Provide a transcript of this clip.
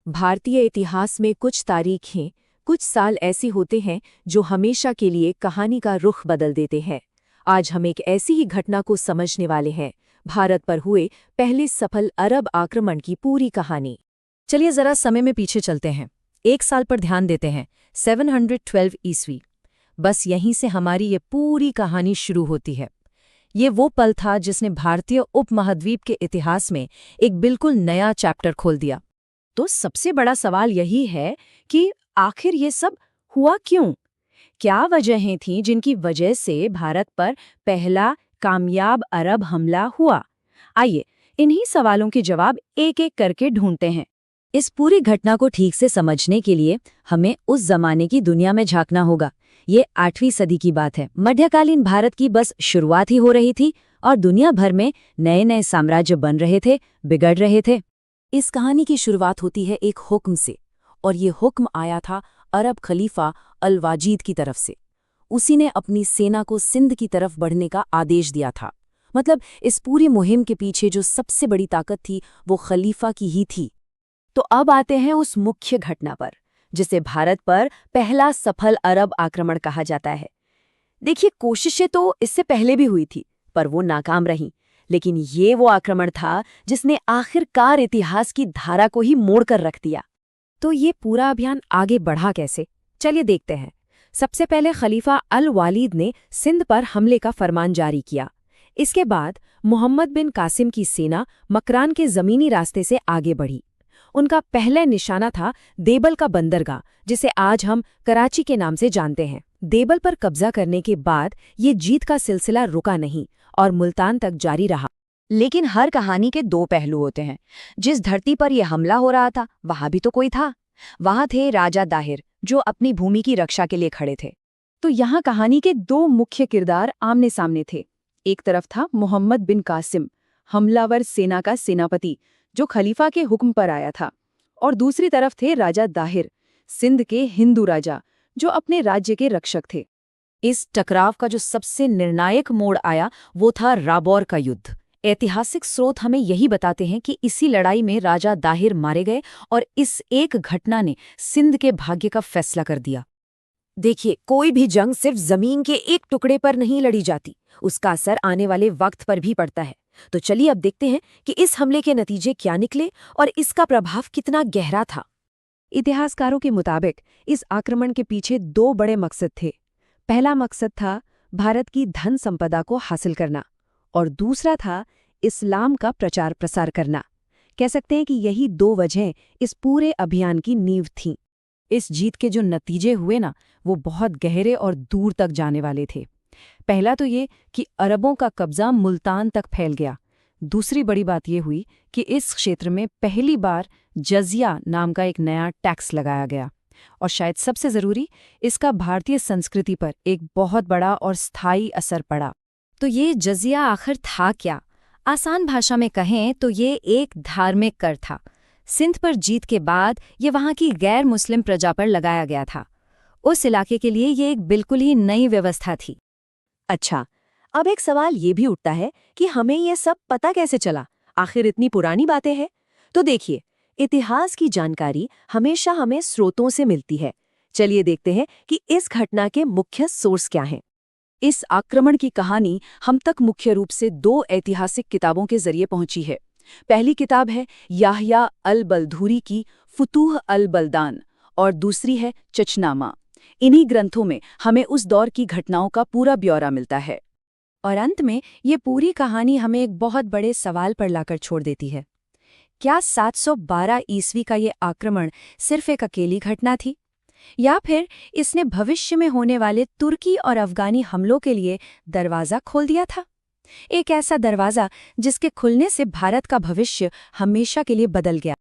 भारतीय इतिहास में कुछ तारीखें, कुछ साल ऐसे होते हैं जो हमेशा के लिए कहानी का रुख बदल देते हैं। आज हम एक ऐसी ही घटना को समझने वाले हैं, भारत पर हुए पहले सफल अरब आक्रमण की पूरी कहानी। चलिए जरा समय में पीछे चलते हैं, 1 साल पर ध्यान देते हैं, 712 ईस्वी। बस यहीं से हमारी ये पूरी कहानी शुरू होती है। ये वो पल था जिसने भारतीय उपमहाद्वीप के इतिहास में एक बिल्कुल नया चैप्टर खोल दिया। तो सबसे बड़ा सवाल यही है कि आखिर ये सब हुआ क्यों? क्या वजहें थीं जिनकी वजह से भारत पर पहला कामयाब अरब हमला हुआ? आइए इन्हीं सवालों के जवाब एक एक करके ढूंढते हैं। इस पूरी घटना को ठीक से समझने के लिए हमें उस जमाने की दुनिया में झांकना होगा। ये 8वीं सदी की बात है। मध्यकालीन भारत की बस शुरुआत ही हो रही थी और दुनिया भर में नए नए साम्राज्य बन रहे थे, बिगड़ रहे थे। इस कहानी की शुरुआत होती है एक हुक्म से, और ये हुक्म आया था अरब खलीफा अल वाजीद की तरफ से। उसी ने अपनी सेना को सिंध की तरफ बढ़ने का आदेश दिया था। मतलब इस पूरी मुहिम के पीछे जो सबसे बड़ी ताकत थी वो खलीफा की ही थी। तो अब आते हैं उस मुख्य घटना पर, जिसे भारत पर पहला सफल अरब आक्रमण कहा जाता है। देखिए, कोशिशें तो इससे पहले भी हुई थी, पर वो नाकाम रहीं। लेकिन ये वो आक्रमण था जिसने आखिरकार इतिहास की धारा को ही मोड़कर रख दिया। तो ये पूरा अभियान आगे बढ़ा कैसे? चलिए देखते हैं। सबसे पहले खलीफा अल वालिद ने सिंध पर हमले का फरमान जारी किया। इसके बाद मोहम्मद बिन कासिम की सेना मकरान के जमीनी रास्ते से आगे बढ़ी। उनका पहला निशाना था देबल का बंदरगाह, जिसे आज हम कराची के नाम से जानते हैं। देबल पर कब्जा करने के बाद ये जीत का सिलसिला रुका नहीं और मुल्तान तक जारी रहा। लेकिन हर कहानी के 2 पहलू होते हैं। जिस धरती पर यह हमला हो रहा था वहां भी तो कोई था। वहां थे राजा दाहिर, जो अपनी भूमि की रक्षा के लिए खड़े थे। तो यहाँ कहानी के 2 मुख्य किरदार आमने सामने थे। एक तरफ था मोहम्मद बिन कासिम, हमलावर सेना का सेनापति, जो खलीफा के हुक्म पर आया था, और दूसरी तरफ थे राजा दाहिर, सिंध के हिंदू राजा, जो अपने राज्य के रक्षक थे। इस टकराव का जो सबसे निर्णायक मोड़ आया वो था राबौर का युद्ध। ऐतिहासिक स्रोत हमें यही बताते हैं कि इसी लड़ाई में राजा दाहिर मारे गए और इस एक घटना ने सिंध के भाग्य का फैसला कर दिया। देखिए, कोई भी जंग सिर्फ जमीन के एक टुकड़े पर नहीं लड़ी जाती, उसका असर आने वाले वक्त पर भी पड़ता है। तो चलिए अब देखते हैं कि इस हमले के नतीजे क्या निकले और इसका प्रभाव कितना गहरा था। इतिहासकारों के मुताबिक इस आक्रमण के पीछे 2 बड़े मकसद थे। पहला मकसद था भारत की धन संपदा को हासिल करना, और दूसरा था इस्लाम का प्रचार प्रसार करना। कह सकते हैं कि यही 2 वजहें इस पूरे अभियान की नींव थीं। इस जीत के जो नतीजे हुए ना, वो बहुत गहरे और दूर तक जाने वाले थे। पहला तो ये कि अरबों का कब्जा मुल्तान तक फैल गया। दूसरी बड़ी बात ये हुई कि इस क्षेत्र में पहली बार जजिया नाम का एक नया टैक्स लगाया गया। और शायद सबसे ज़रूरी, इसका भारतीय संस्कृति पर एक बहुत बड़ा और स्थायी असर पड़ा। तो ये जजिया आखिर था क्या? आसान भाषा में कहें तो ये एक धार्मिक कर था। सिंध पर जीत के बाद ये वहाँ की गैर मुस्लिम प्रजा पर लगाया गया था। उस इलाके के लिए ये एक बिल्कुल ही नई व्यवस्था थी। अच्छा, अब एक सवाल ये भी उठता है कि हमें ये सब पता कैसे चला? आखिर इतनी पुरानी बातें हैं। तो देखिए, इतिहास की जानकारी हमेशा हमें स्रोतों से मिलती है। चलिए देखते हैं कि इस घटना के मुख्य सोर्स क्या हैं। इस आक्रमण की कहानी हम तक मुख्य रूप से 2 ऐतिहासिक किताबों के जरिए पहुंची है। पहली किताब है याहया अल बलधूरी की फुतूह अल बलदान, और दूसरी है चचनामा। इन्हीं ग्रंथों में हमें उस दौर की घटनाओं का पूरा ब्यौरा मिलता है। और अंत में ये पूरी कहानी हमें एक बहुत बड़े सवाल पर लाकर छोड़ देती है। क्या 712 ईस्वी का ये आक्रमण सिर्फ एक अकेली घटना थी, या फिर इसने भविष्य में होने वाले तुर्की और अफगानी हमलों के लिए दरवाज़ा खोल दिया था? एक ऐसा दरवाज़ा जिसके खुलने से भारत का भविष्य हमेशा के लिए बदल गया।